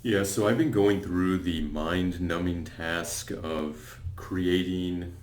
Yeah, so I've been going through the mind-numbing task of creating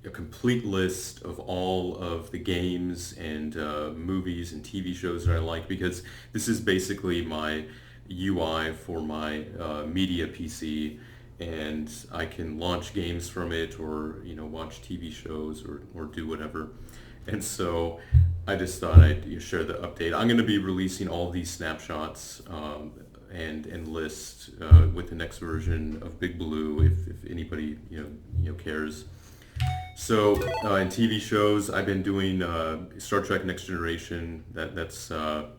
a complete list of all of the games and movies and TV shows that I like because this is basically my UI for my media PC, and I can launch games from it or watch TV shows or do whatever. And so I just thought I'd share the update. I'm going to be releasing all of these snapshots and list with the next version of Big Blue if anybody cares. So in TV shows, I've been doing Star Trek Next Generation. That's a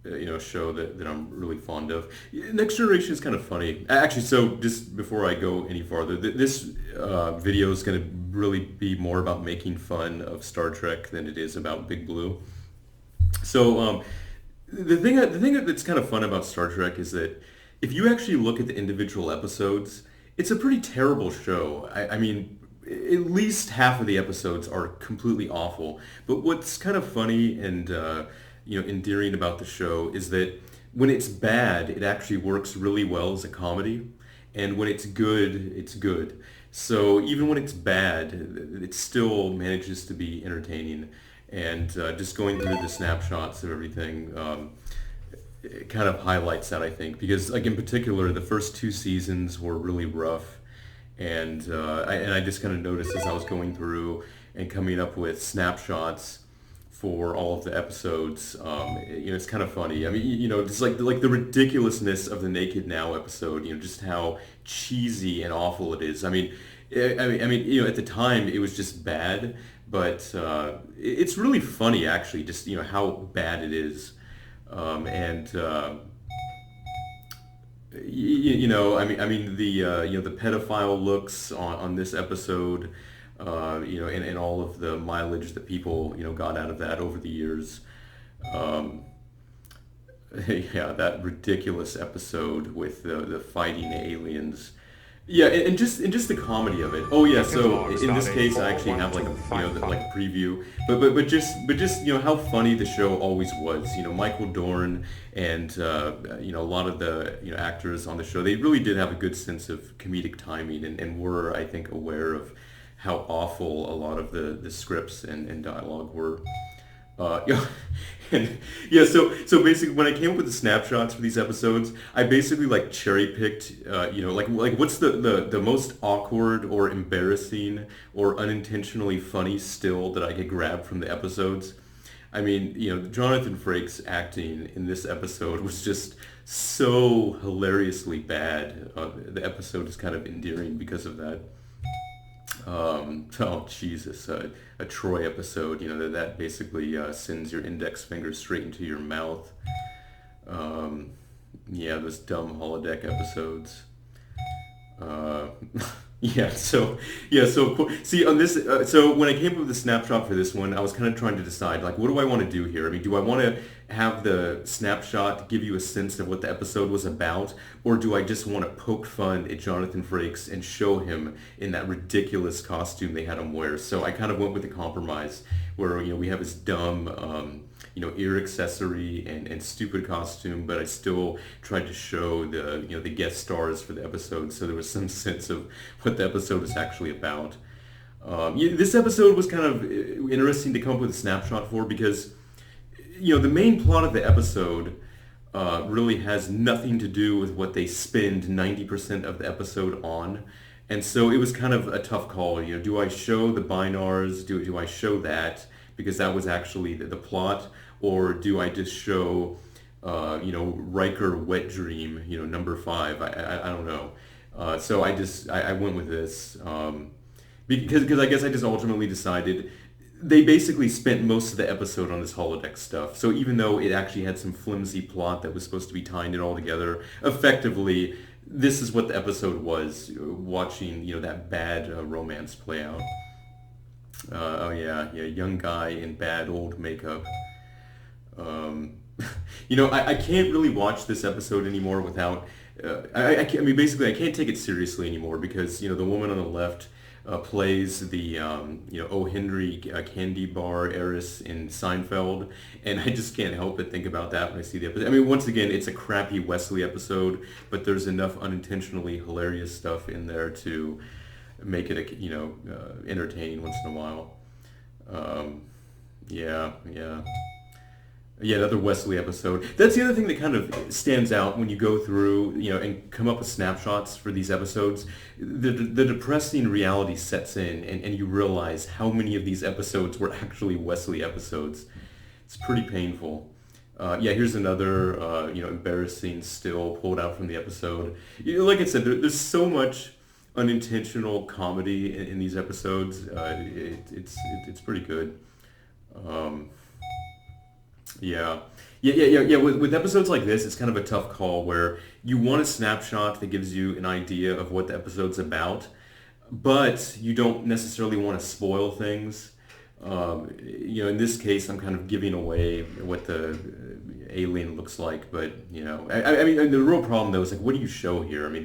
show that I'm really fond of. Next Generation is kind of funny. Actually, so just before I go any farther, this video is going to really be more about making fun of Star Trek than it is about Big Blue. So the thing that's kind of fun about Star Trek is that if you actually look at the individual episodes, it's a pretty terrible show. I mean, at least half of the episodes are completely awful. But what's kind of funny and endearing about the show is that when it's bad, it actually works really well as a comedy, and when it's good, it's good. So even when it's bad, it still manages to be entertaining. And just going through the snapshots of everything, it kind of highlights that, I think, because like in particular, the first two seasons were really rough, and I just kind of noticed as I was going through and coming up with snapshots for all of the episodes. It's kind of funny. I mean, just like the ridiculousness of the Naked Now episode. Just how cheesy and awful it is. I mean, at the time it was just bad, but it's really funny actually. Just how bad it is, and I mean the pedophile looks on this episode, and all of the mileage that people got out of that over the years. Um, yeah, that ridiculous episode with the fighting aliens. Yeah, and just the comedy of it. Oh yeah, Second so log in this starting case, I actually have like like 4125. a preview, but just how funny the show always was. Michael Dorn and a lot of the actors on the show. They really did have a good sense of comedic timing and were, I think, aware of how awful a lot of the scripts and dialogue were. Yeah, and yeah. So basically, when I came up with the snapshots for these episodes, I basically like cherry picked. Like what's the most awkward or embarrassing or unintentionally funny still that I could grab from the episodes. I mean, Jonathan Frakes acting in this episode was just so hilariously bad. The episode is kind of endearing because of that. Oh Jesus, a Troy episode, that basically sends your index finger straight into your mouth. Um, yeah, those dumb holodeck episodes. Uh, yeah, see on this. So when I came up with the snapshot for this one, I was kind of trying to decide like, what do I want to do here? I mean, do I want to have the snapshot give you a sense of what the episode was about, or do I just want to poke fun at Jonathan Frakes and show him in that ridiculous costume they had him wear? So I kind of went with a compromise where we have this dumb. Ear accessory and stupid costume, but I still tried to show the guest stars for the episode, so there was some sense of what the episode was actually about. This episode was kind of interesting to come up with a snapshot for because the main plot of the episode really has nothing to do with what they spend 90% of the episode on. And so it was kind of a tough call. Do I show the binars? Do I show that? Because that was actually the plot. Or do I just show, Riker Wet Dream, number five? I don't know. So I went with this. Because I guess I just ultimately decided they basically spent most of the episode on this holodeck stuff. So even though it actually had some flimsy plot that was supposed to be tying it all together, effectively, this is what the episode was, watching, that bad romance play out. Oh yeah, young guy in bad old makeup. Um, I can't really watch this episode anymore without. I mean, basically, I can't take it seriously anymore because the woman on the left. plays the O. Henry candy bar heiress in Seinfeld, and I just can't help but think about that when I see the episode. I mean, once again, it's a crappy Wesley episode, but there's enough unintentionally hilarious stuff in there to make it entertaining once in a while. Um, yeah, yeah. Yeah, another Wesley episode. That's the other thing that kind of stands out when you go through, and come up with snapshots for these episodes. The depressing reality sets in, and you realize how many of these episodes were actually Wesley episodes. It's pretty painful. Yeah, here's another, embarrassing still pulled out from the episode. Like I said, there's so much unintentional comedy in these episodes. It's pretty good. Um, yeah. Yeah. With episodes like this, it's kind of a tough call where you want a snapshot that gives you an idea of what the episode's about, but you don't necessarily want to spoil things. In this case, I'm kind of giving away what the alien looks like, but, I mean, the real problem, though, is like, what do you show here? I mean,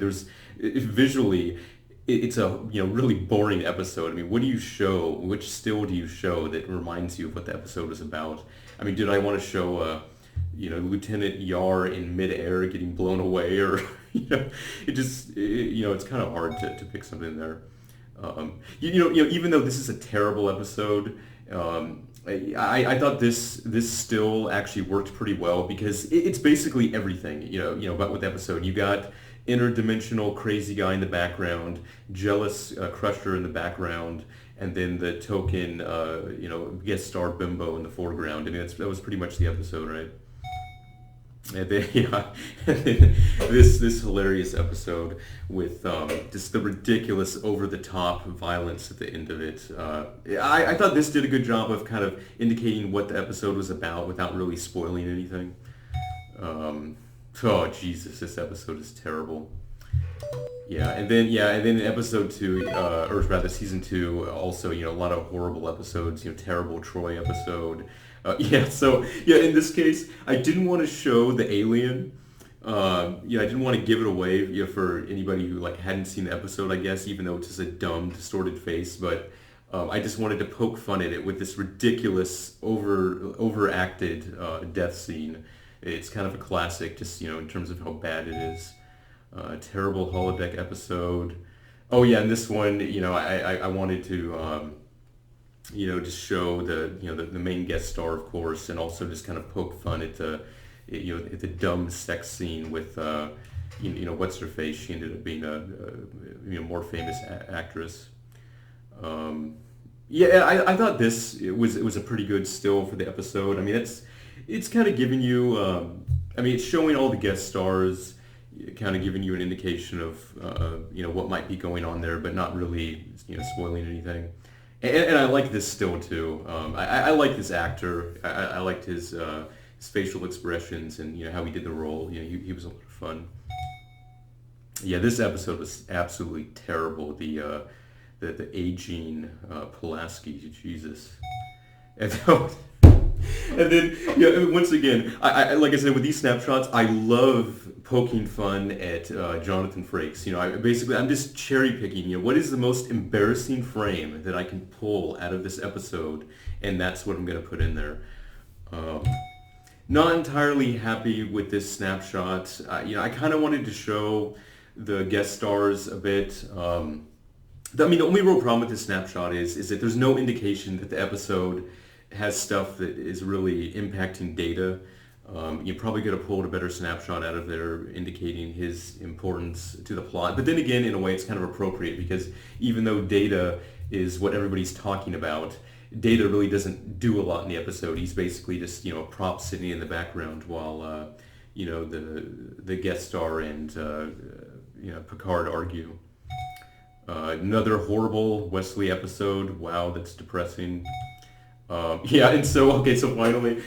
visually, it's a, really boring episode. I mean, what do you show? Which still do you show that reminds you of what the episode is about? I mean, did I want to show, Lieutenant Yar in midair getting blown away, or it's kind of hard to pick something there. Even though this is a terrible episode, I thought this still actually worked pretty well because it's basically everything. About with the episode, you got interdimensional crazy guy in the background, jealous crusher in the background, and then the token, guest star bimbo in the foreground. I mean, that was pretty much the episode, right? And then, yeah, and then this hilarious episode with just the ridiculous, over-the-top violence at the end of it. I thought this did a good job of kind of indicating what the episode was about without really spoiling anything. Oh, Jesus, this episode is terrible. And then in episode 2, or rather season 2, also, a lot of horrible episodes, terrible Troy episode. In this case, I didn't want to show the alien. I didn't want to give it away, for anybody who, hadn't seen the episode, I guess, even though it's just a dumb, distorted face, but I just wanted to poke fun at it with this ridiculous, overacted death scene. It's kind of a classic, just, in terms of how bad it is. Terrible holodeck episode. Oh yeah, and this one, I wanted to, just show the main guest star, of course, and also just kind of poke fun at the dumb sex scene with, what's her face? She ended up being a more famous actress. I thought it was a pretty good still for the episode. I mean, it's kind of giving you, it's showing all the guest stars, kind of giving you an indication of what might be going on there, but not really spoiling anything. And I like this still too. I like this actor. I liked his facial expressions and how he did the role. He was a lot of fun. Yeah, this episode was absolutely terrible. The aging Pulaski, Jesus. And then, once again, I like I said, with these snapshots, I love poking fun at Jonathan Frakes. I'm just cherry picking. What is the most embarrassing frame that I can pull out of this episode, and that's what I'm going to put in there. Not entirely happy with this snapshot. I kind of wanted to show the guest stars a bit. The only real problem with this snapshot is that there's no indication that the episode has stuff that is really impacting Data. You probably could have pulled a better snapshot out of there indicating his importance to the plot. But then again, in a way, it's kind of appropriate because even though Data is what everybody's talking about, Data really doesn't do a lot in the episode. He's basically just, a prop sitting in the background while, the guest star and, Picard argue. Another horrible Wesley episode. Wow, that's depressing. So finally,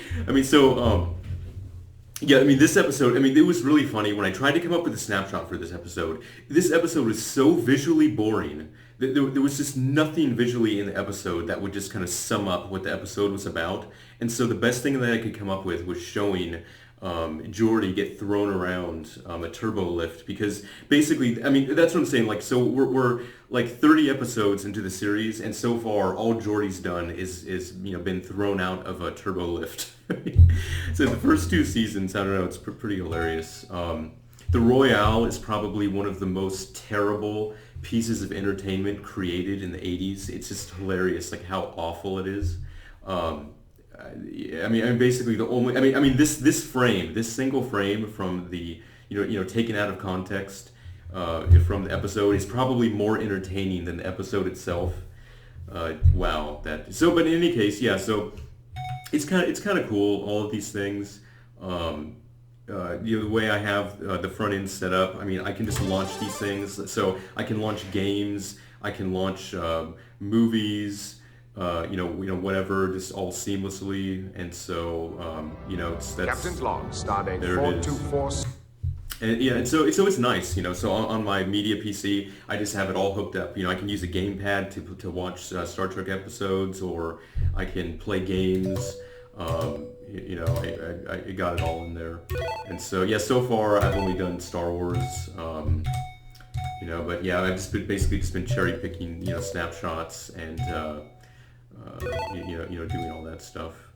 this episode, it was really funny. When I tried to come up with a snapshot for this episode was so visually boring. There was just nothing visually in the episode that would just kind of sum up what the episode was about. And so the best thing that I could come up with was showing Geordi get thrown around a turbo lift because basically, I mean, that's what I'm saying. Like, so we're like 30 episodes into the series, and so far all Geordi's done is been thrown out of a turbo lift. So the first two seasons, I don't know, it's pretty hilarious. The Royale is probably one of the most terrible pieces of entertainment created in the 80s. It's just hilarious, like how awful it is. Um, basically the only. This frame, this single frame from the taken out of context from the episode is probably more entertaining than the episode itself. Wow, that. So, but in any case, yeah. So it's kind of cool. All of these things. The way I have the front end set up, I mean, I can just launch these things. So I can launch games, I can launch movies, whatever, just all seamlessly. And so, that's Captain's log, stardate there it is. 424. And yeah, and so it's nice, So on my media PC, I just have it all hooked up. I can use a gamepad to watch Star Trek episodes, or I can play games. I got it all in there. And so yeah, so far I've only done Star Wars. But yeah, I've just been cherry picking, snapshots and doing all that stuff.